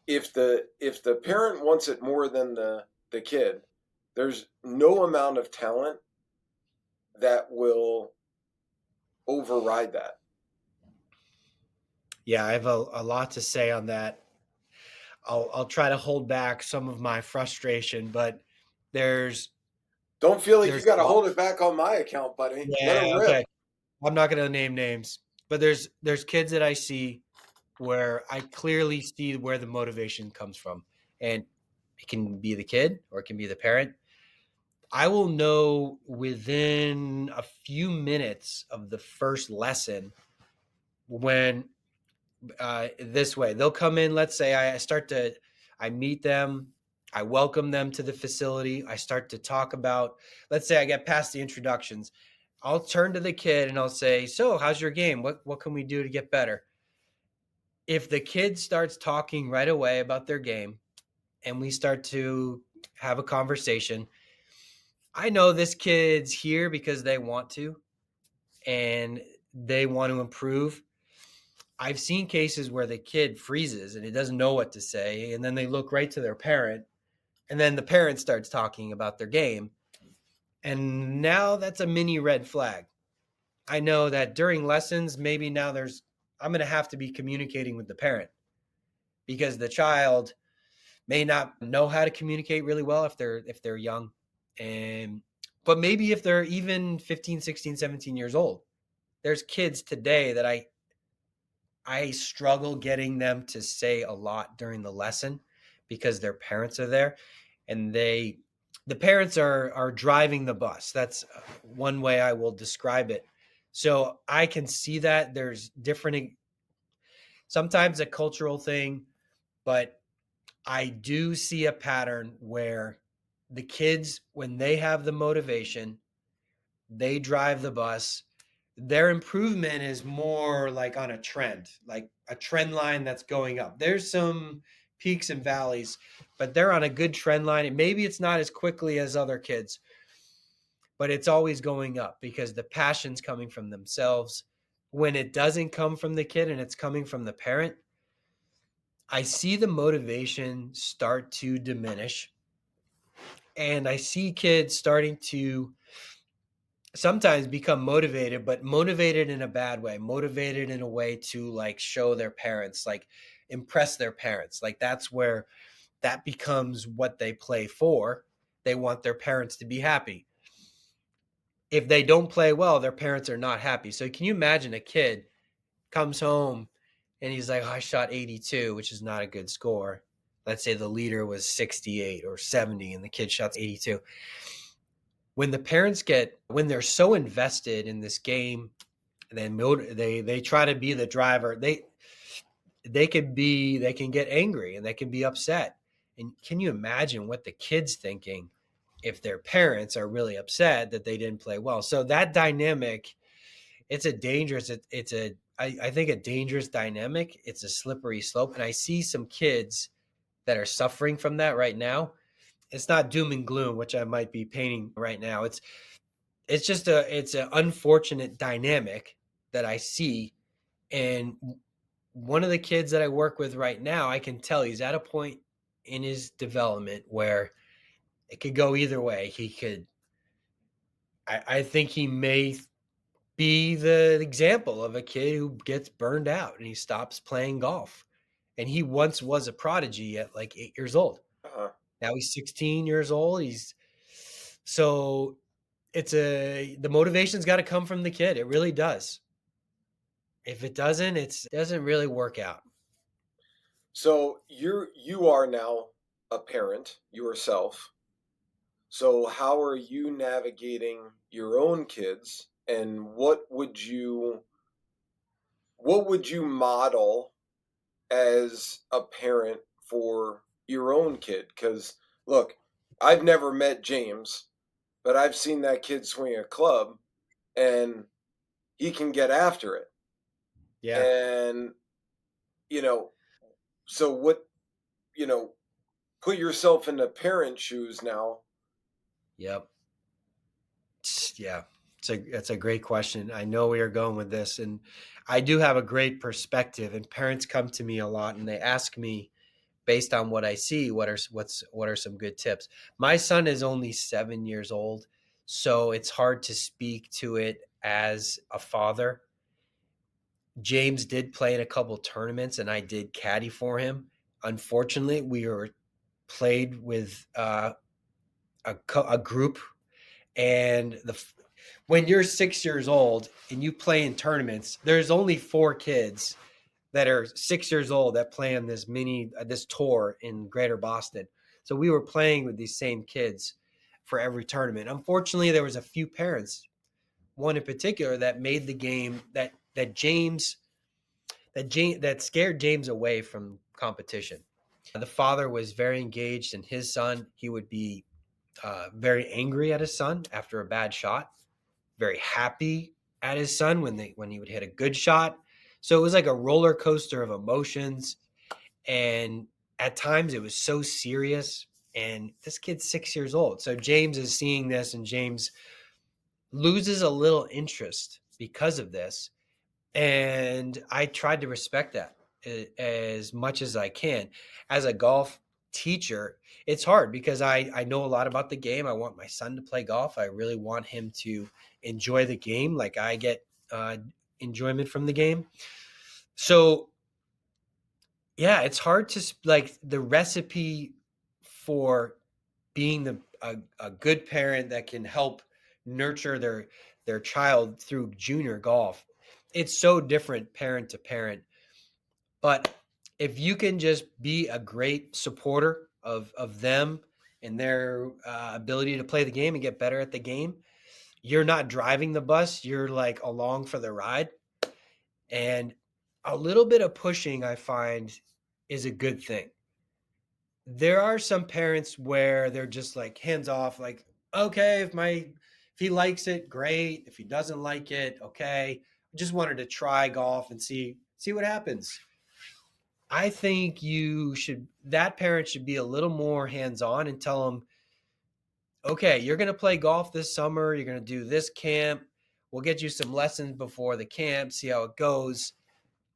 if the parent wants it more than the kid, there's no amount of talent that will override that. Yeah, I have a lot to say on that. I'll try to hold back some of my frustration, but there's Don't feel like you there's got to hold it back on my account, buddy. Let her yeah, rip. okay. I'm not gonna name names, but there's kids that I see where I clearly see where the motivation comes from. And it can be the kid or it can be the parent. I will know within a few minutes of the first lesson when this way they'll come in. Let's say I meet them, I welcome them to the facility, I start to talk about, let's say I get past the introductions, I'll turn to the kid and I'll say, so how's your game, what can we do to get better? If the kid starts talking right away about their game and we start to have a conversation, I know this kid's here because they want to and they want to improve. I've seen cases where the kid freezes and he doesn't know what to say, and then they look right to their parent, and then the parent starts talking about their game. And now that's a mini red flag. I know that during lessons, maybe now I'm going to have to be communicating with the parent because the child may not know how to communicate really well if they're young, and but maybe if they're even 15, 16, 17 years old. There's kids today that I struggle getting them to say a lot during the lesson because their parents are there, and the parents are driving the bus. That's one way I will describe it. So I can see that there's different, sometimes a cultural thing, but I do see a pattern where the kids, when they have the motivation, they drive the bus. Their improvement is more like on a trend, like a trend line that's going up. There's some peaks and valleys, but they're on a good trend line. And maybe it's not as quickly as other kids, but it's always going up because the passion's coming from themselves. When it doesn't come from the kid and it's coming from the parent, I see the motivation start to diminish. And I see kids starting to sometimes become motivated, but motivated in a bad way, motivated in a way to like show their parents, like impress their parents. Like that's where that becomes what they play for. They want their parents to be happy. If they don't play well, their parents are not happy. So can you imagine a kid comes home and he's like, oh, I shot 82, which is not a good score. let's say the leader was 68 or 70 and the kid shots 82. When the parents when they're so invested in this game, and then they try to be the driver, they can get angry and they can be upset. And can you imagine what the kid's thinking if their parents are really upset that they didn't play well? So that dynamic, it's a dangerous, I think a dangerous dynamic. It's a slippery slope. And I see some kids that are suffering from that right now. It's not doom and gloom, which I might be painting right now. It's just it's an unfortunate dynamic that I see. And one of the kids that I work with right now, I can tell he's at a point in his development where it could go either way. I think he may be the example of a kid who gets burned out and he stops playing golf. And he once was a prodigy at like 8 years old. Uh-huh. Now he's 16 years old. So the motivation's got to come from the kid. It really does. If it doesn't, it doesn't really work out. So you are now a parent yourself. So how are you navigating your own kids, and what would you model as a parent for your own kid? Because look, I've never met James, but I've seen that kid swing a club, and he can get after it. Yeah. And you know, so what you know, put yourself in the parent shoes now. Yep. Yeah. That's a great question. I know we are going with this, and I do have a great perspective. And parents come to me a lot, and they ask me, based on what I see, what are some good tips. My son is only 7 years old, so it's hard to speak to it as a father. James did play in a couple tournaments, and I did caddy for him. Unfortunately, we were played with a group, and when you're 6 years old and you play in tournaments, there's only 4 kids that are 6 years old that play on this tour in Greater Boston. So we were playing with these same kids for every tournament. Unfortunately, there was a few parents, one in particular, that made the game that scared James away from competition. The father was very engaged in his son. He would be very angry at his son after a bad shot, very happy at his son when he would hit a good shot. So it was like a roller coaster of emotions, and at times it was so serious. And this kid's 6 years old, so James is seeing this, and James loses a little interest because of this. And I tried to respect that as much as I can. As a golf teacher, it's hard because I know a lot about the game. I want my son to play golf. I really want him to enjoy the game like I get enjoyment from the game. So, yeah, it's hard to like the recipe for being a good parent that can help nurture their child through junior golf. It's so different parent to parent. But if you can just be a great supporter of them and their ability to play the game and get better at the game, you're not driving the bus. You're like along for the ride. And a little bit of pushing, I find, is a good thing. There are some parents where they're just like hands off, like, okay, if he likes it, great. If he doesn't like it, okay. I just wanted to try golf and see what happens. I think that parent should be a little more hands on and tell them, okay, you're going to play golf this summer. You're going to do this camp. We'll get you some lessons before the camp, see how it goes.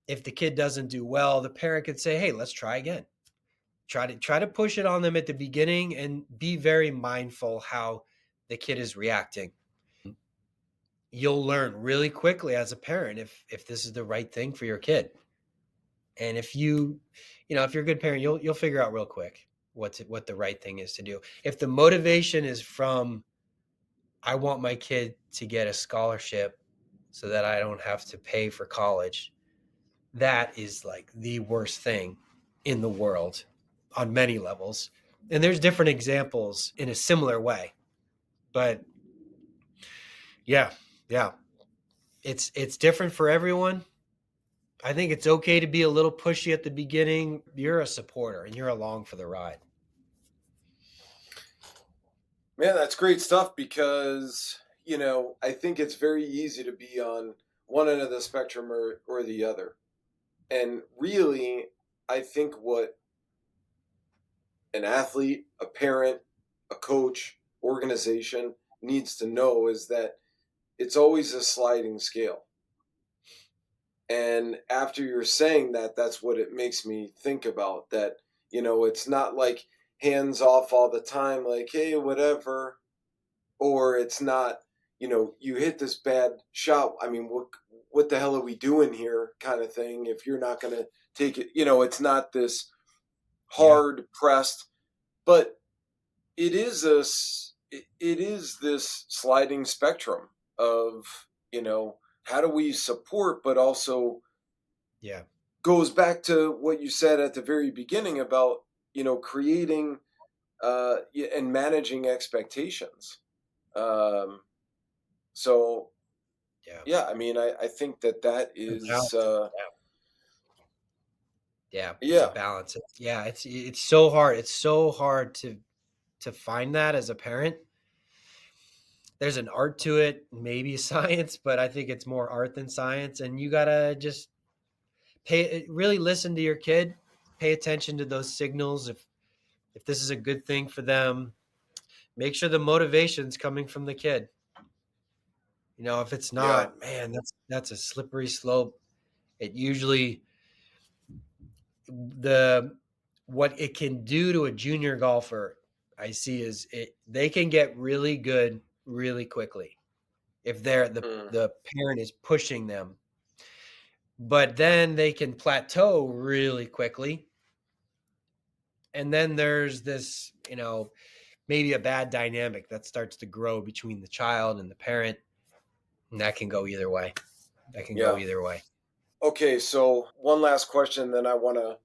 If the kid doesn't do well, the parent could say, hey, let's try again. Try to push it on them at the beginning and be very mindful how the kid is reacting. You'll learn really quickly as a parent if this is the right thing for your kid. And if if you're a good parent, you'll figure out real quick what the right thing is to do. If the motivation is from, I want my kid to get a scholarship so that I don't have to pay for college, that is like the worst thing in the world. on many levels. And there's different examples in a similar way. But yeah, yeah, it's different for everyone. I think it's okay to be a little pushy at the beginning. You're a supporter and you're along for the ride. Man, that's great stuff because, I think it's very easy to be on one end of the spectrum or the other. And really, I think what an athlete, a parent, a coach, organization needs to know is that it's always a sliding scale. And after you're saying that, that's what it makes me think about that, it's not like hands off all the time, like, hey, whatever, or it's not, you hit this bad shot. I mean, what the hell are we doing here kind of thing if you're not going to take it, it's not this Yeah. hard pressed, but it is this sliding spectrum of, how do we support but also Yeah. goes back to what you said at the very beginning about creating and managing expectations. um so Yeah. yeah, I mean, I think that A is balance. Yeah. It's a yeah. balance. Yeah. It's so hard. It's so hard to find that as a parent. There's an art to it, maybe science, but I think it's more art than science. And you gotta just really listen to your kid, pay attention to those signals. If this is a good thing for them, make sure the motivation's coming from the kid. If it's Yeah. not, man, that's a slippery slope. It usually the what it can do to a junior golfer, I see, is they can get really good really quickly if Mm. the parent is pushing them. But then they can plateau really quickly. And then there's this, maybe a bad dynamic that starts to grow between the child and the parent. And that can go either way. That can go Yeah. either way. Okay, so one last question, then I want to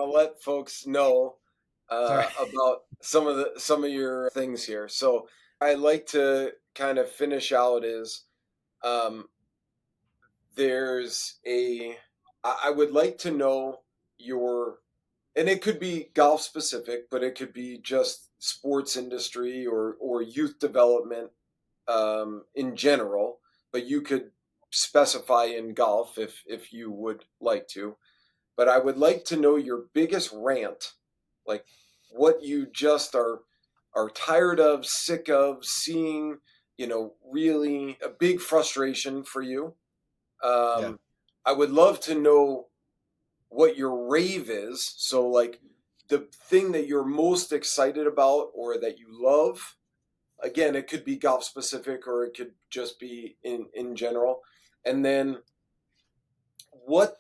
let folks know All right. about some of your things here. So I like to kind of finish out is um, there's a I would like to know your, and it could be golf specific, but it could be just sports industry or youth development in general. But you could specify in golf if you would like to. But I would like to know your biggest rant, like what you just are tired of, sick of seeing, really a big frustration for you. Yeah. um, I would love to know what your rave is. So, like, the thing that you're most excited about or that you love. Again, it could be golf specific or it could just be in general. And then what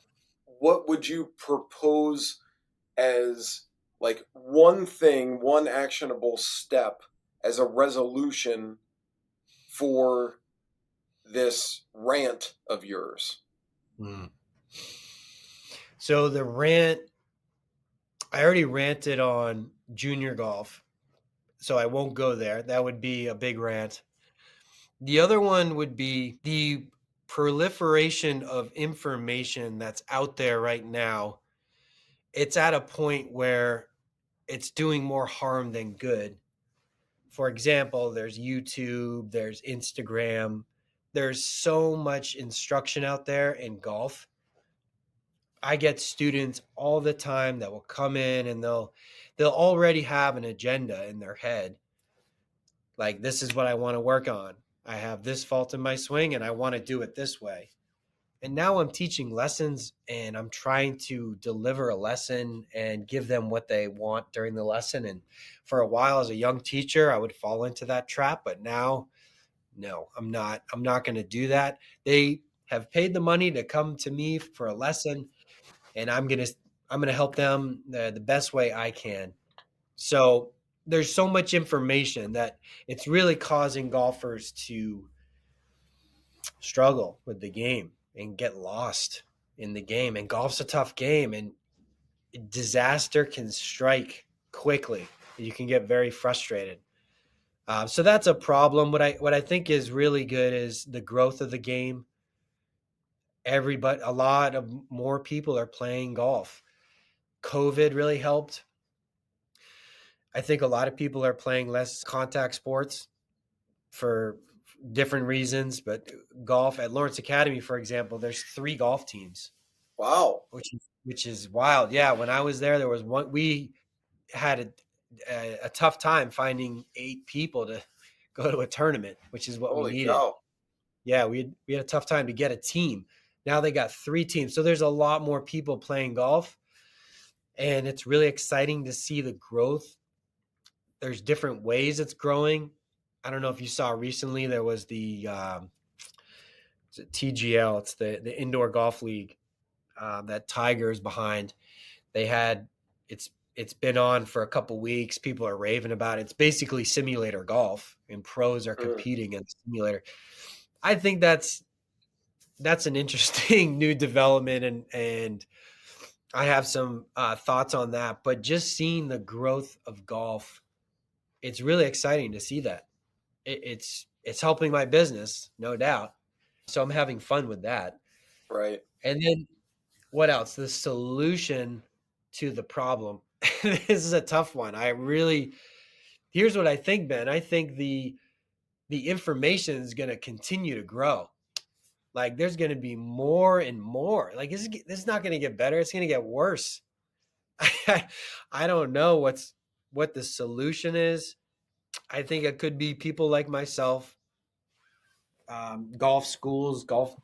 what would you propose as like one thing, one actionable step as a resolution for this rant of yours? Mm. So the rant, I already ranted on junior golf, so I won't go there. That would be a big rant. The other one would be the proliferation of information that's out there right now. It's at a point where it's doing more harm than good. For example, there's YouTube, there's Instagram, there's so much instruction out there in golf. I get students all the time that will come in and they'll already have an agenda in their head. Like, this is what I want to work on. I have this fault in my swing and I want to do it this way. And now I'm teaching lessons and I'm trying to deliver a lesson and give them what they want during the lesson. And for a while as a young teacher, I would fall into that trap, but now no, I'm not. I'm not going to do that. They have paid the money to come to me for a lesson and I'm going to help them the best way I can. So there's so much information that it's really causing golfers to struggle with the game and get lost. in the game, and golf's a tough game, and disaster can strike quickly. You can get very frustrated. So that's a problem. What I think is really good is the growth of the game. Everybody, a lot of more people are playing golf. COVID really helped. I think a lot of people are playing less contact sports for different reasons, but golf at Lawrence Academy, for example, there's 3 golf teams, Wow. which is wild. Yeah, when I was there was one. We had a tough time finding 8 people to go to a tournament, which is what we Holy needed. cow. Yeah, we had a tough time to get a team. Now they got 3 teams, so there's a lot more people playing golf, and it's really exciting to see the growth. There's different ways it's growing. I don't know if you saw recently there was the is it TGL. It's the indoor golf league that Tiger is behind. They had it's been on for a couple weeks. People are raving about it. It's basically simulator golf, and pros are Mm, competing in the simulator. I think that's an interesting new development, and I have some thoughts on that. But just seeing the growth of golf, it's really exciting to see that. It's helping my business, no doubt. So I'm having fun with that. right. And then what else? The solution to the problem. This is a tough one. Here's what I think, Ben. I think the information is going to continue to grow. Like there's going to be more and more. Like this is not going to get better. It's going to get worse. I don't know what the solution is. I think it could be people like myself, golf schools, golf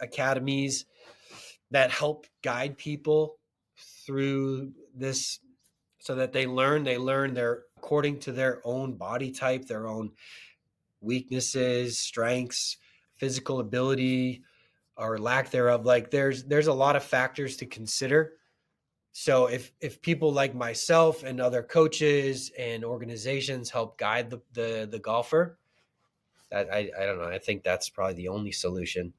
academies that help guide people through this so that they learn their according to their own body type, their own weaknesses, strengths, physical ability or lack thereof. Like there's a lot of factors to consider. So if people like myself and other coaches and organizations help guide the golfer, that I don't know. I think that's probably the only solution.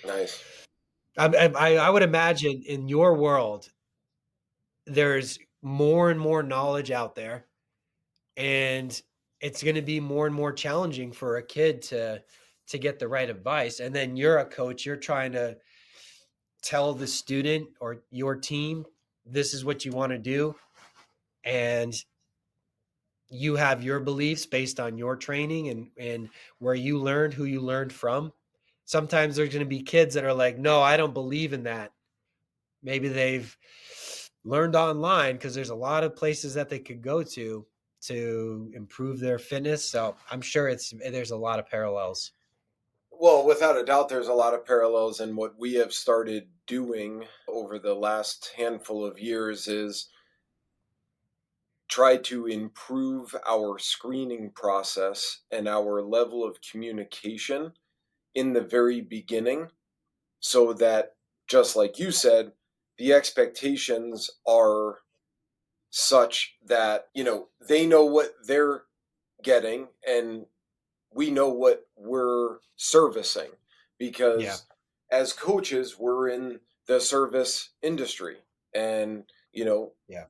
Nice. I would imagine in your world, there's more and more knowledge out there, and it's going to be more and more challenging for a kid to get the right advice. And then you're a coach, you're trying to tell the student or your team this is what you want to do, and you have your beliefs based on your training and where you learned, who you learned from. Sometimes there's going to be kids that are like, no, I don't believe in that. Maybe they've learned online because there's a lot of places that they could go to improve their fitness. So I'm sure there's a lot of parallels. Well, without a doubt, there's a lot of parallels in what we have started doing over the last handful of years is try to improve our screening process and our level of communication in the very beginning so that, just like you said, the expectations are such that, they know what they're getting and we know what we're servicing Yeah. because as coaches, we're in the service industry and, you know, Yeah.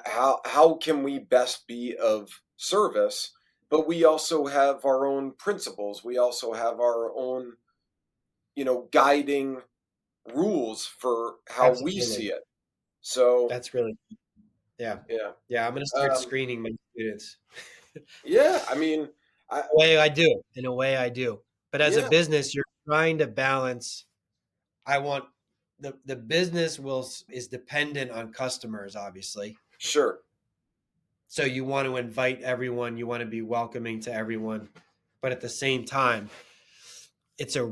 how can we best be of service, but we also have our own principles, we also have our own guiding rules for how we see Absolutely. it. So That's really, yeah. yeah. Yeah. I'm going to start um screening my students. yeah, I mean, I Way I do. In a way I do. But as a yeah, business, you're trying to balance. I want the business is dependent on customers, obviously. sure. So you want to invite everyone, you want to be welcoming to everyone, but at the same time, it's a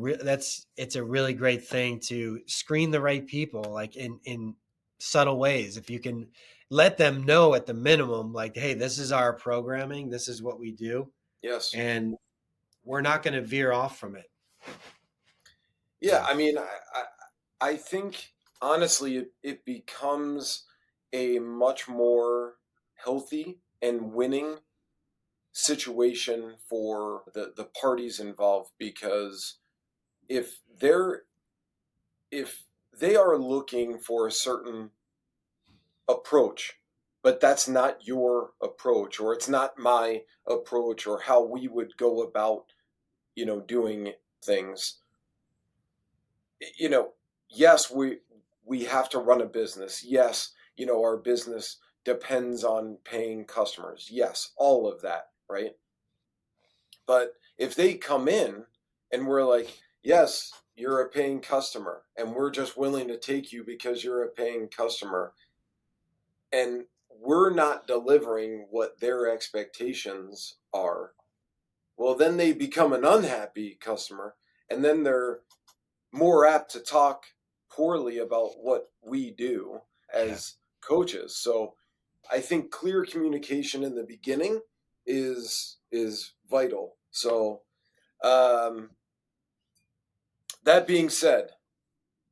really great thing to screen the right people, like in subtle ways. If you can let them know at the minimum, like, hey, this is our programming, this is what we do, Yes. and we're not going to veer off from it. Yeah, So I mean, I think honestly it becomes a much more healthy and winning situation for the parties involved because if they're if they are looking for a certain approach, but that's not your approach, or it's not my approach, or how we would go about, doing things. You know, yes, we have to run a business. Yes, our business depends on paying customers. Yes, all of that, right? But if they come in and we're like, yes, you're a paying customer, and we're just willing to take you because you're a paying customer, and we're not delivering what their expectations are, well, then they become an unhappy customer, and then they're more apt to talk poorly about what we do Yeah. as coaches. So I think clear communication in the beginning is vital. So um, that being said,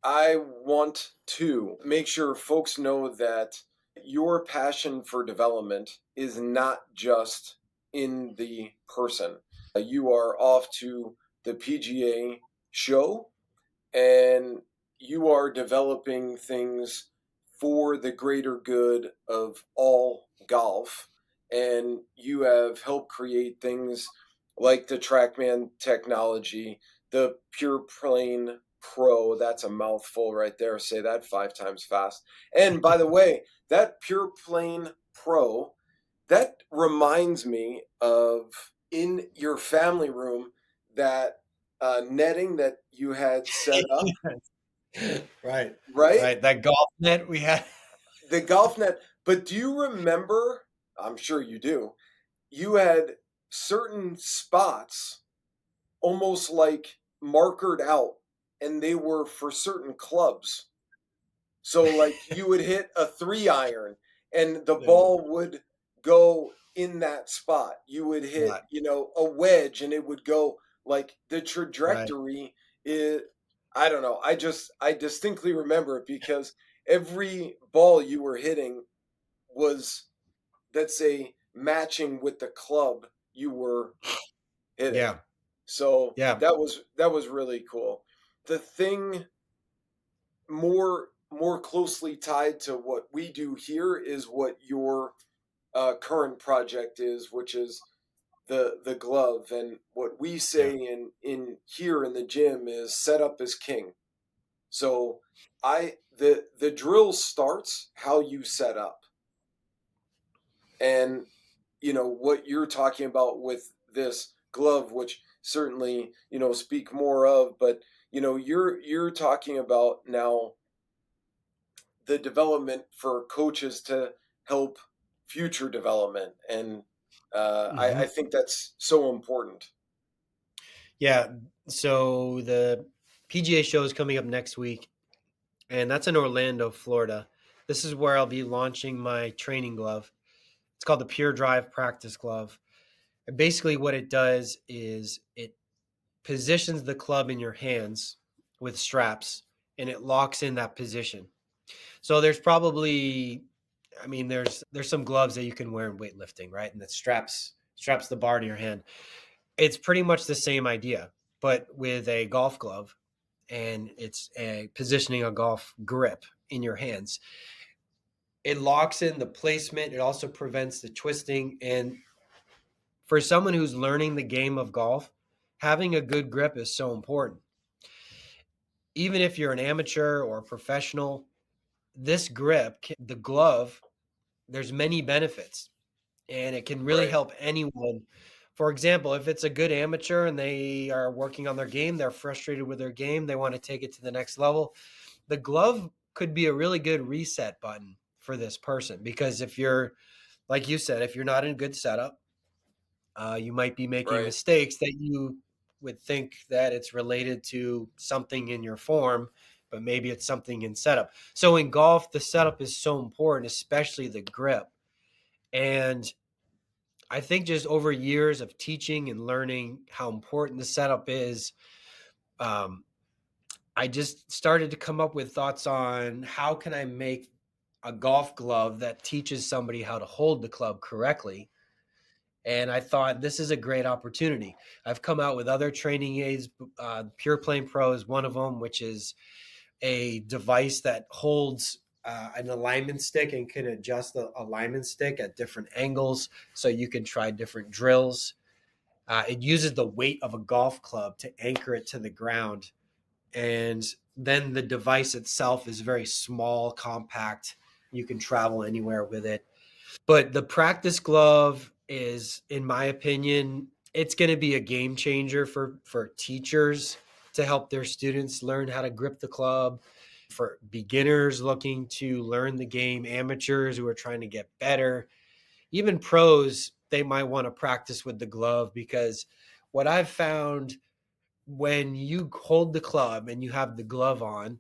I want to make sure folks know that your passion for development is not just in the person. You are off to the PGA show, and you are developing things for the greater good of all golf. And you have helped create things like the TrackMan technology, the Pure Plane Pro. That's a mouthful right there. Say that 5 times fast. And by the way, that Pure Plane Pro, that reminds me of in your family room, that netting that you had set up, Right. right? Right. That golf net we had. The golf net. But do you remember? I'm sure you do. You had certain spots almost like markered out, and they were for certain clubs. So, like, you would hit a 3 iron, and the Yeah. ball would go in that spot. You would hit, Right. a wedge, and it would go like the Right. trajectory is. I don't know. I distinctly remember it because every ball you were hitting was, let's say, matching with the club you were hitting. Yeah. So Yeah. that was really cool. The thing more closely tied to what we do here is what your current project is, which is the glove. And what we Yeah. say in here in the gym is setup is king. So the drill starts how you set up. And what you're talking about with this glove, which certainly speak more of, but you're talking about now the development for coaches to help future development. And I Mhm. think that's so important. Yeah. So the PGA show is coming up next week, and that's in Orlando, Florida. This is where I'll be launching my training glove. It's called the Pure Drive Practice Glove. And basically, what it does is it positions the club in your hands with straps, and it locks in that position. So there's probably, I mean, there's some gloves that you can wear in weightlifting, right? And that straps the bar to your hand. It's pretty much the same idea, but with a golf glove, and it's a positioning a golf grip in your hands. It locks in the placement. It also prevents the twisting. And for someone who's learning the game of golf, having a good grip is so important. Even if you're an amateur or a professional, this grip, the glove, there's many benefits, and it can really Right. help anyone. For example, if it's a good amateur and they are working on their game, they're frustrated with their game, they want to take it to the next level, the glove could be a really good reset button for this person. Because if you're, like you said, if you're not in a good setup, you might be making Right. mistakes that you would think that it's related to something in your form, but maybe it's something in setup. So in golf, the setup is so important, especially the grip. And I think just over years of teaching and learning how important the setup is, um, I just started to come up with thoughts on how can I make a golf glove that teaches somebody how to hold the club correctly. And I thought this is a great opportunity. I've come out with other training aids. Pure Plane Pro is one of them, which is a device that holds an alignment stick and can adjust the alignment stick at different angles so you can try different drills. It uses the weight of a golf club to anchor it to the ground. And then the device itself is very small, compact. You can travel anywhere with it. But the practice glove is, in my opinion, it's going to be a game changer for teachers to help their students learn how to grip the club, for beginners looking to learn the game, amateurs who are trying to get better, even pros. They might want to practice with the glove, because what I've found, when you hold the club and you have the glove on,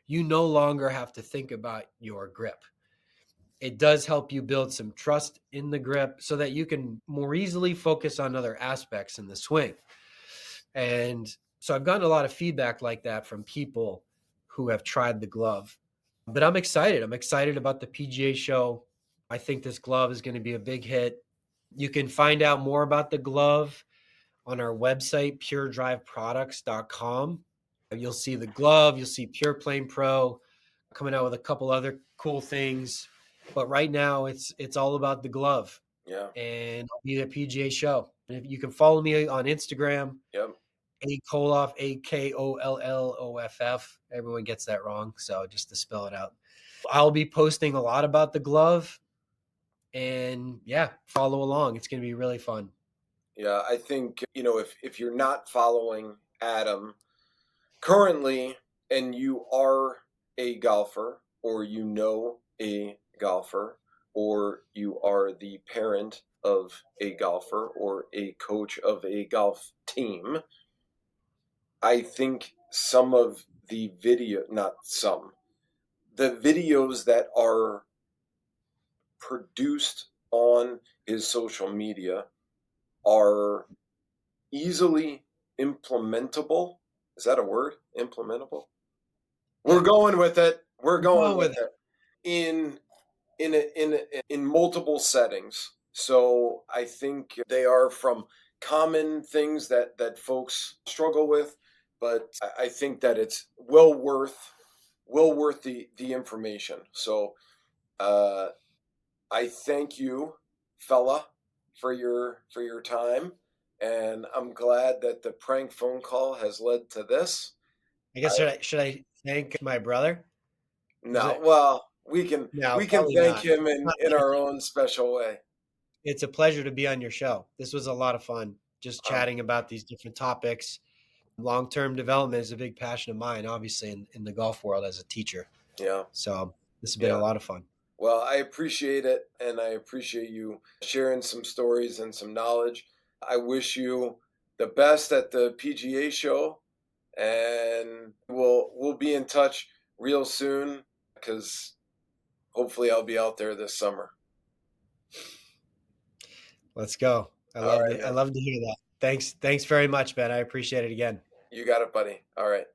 you no longer have to think about your grip. It does help you build some trust in the grip so that you can more easily focus on other aspects in the swing. And so I've gotten a lot of feedback like that from people who have tried the glove. But I'm excited. I'm excited about the PGA show. I think this glove is going to be a big hit. You can find out more about the glove on our website, puredriveproducts.com. You'll see the glove, you'll see Pure Plane Pro coming out with a couple other cool things. But right now it's all about the glove. Yeah. And I'll be at PGA show. And if you can follow me on Instagram, Yep. Kolloff, Akolloff. Everyone gets that wrong, so just to spell it out. I'll be posting a lot about the glove, and yeah, follow along. It's going to be really fun. Yeah. I think, if you're not following Adam currently, and you are a golfer, or a golfer, or you are the parent of a golfer or a coach of a golf team, I think some of the video, not some, the videos that are produced on his social media are easily implementable. Is that a word? Implementable? We're Yeah, going with it. We're I'm going going with with it. it in in multiple settings. So I think they are from common things that folks struggle with, but I think that it's well worth the information. So uh, I thank you, fella, for your time, and I'm glad that the prank phone call has led to this. I guess I should I thank my brother? Is No, it well, we can no? we can Probably thank not. him Not in thank our you. own special way. It's a pleasure to be on your show. This was a lot of fun, just Um, chatting about these different topics. Long term development is a big passion of mine, obviously, in the golf world as a teacher. yeah, So this has been a yeah. lot of fun. Well, I appreciate it, and I appreciate you sharing some stories and some knowledge. I wish you the best at the PGA show, and we'll be in touch real soon because hopefully I'll be out there this summer. Let's go. All right, I man. love to hear that. Thanks very much, Ben. I appreciate it again. You got it, buddy. All right.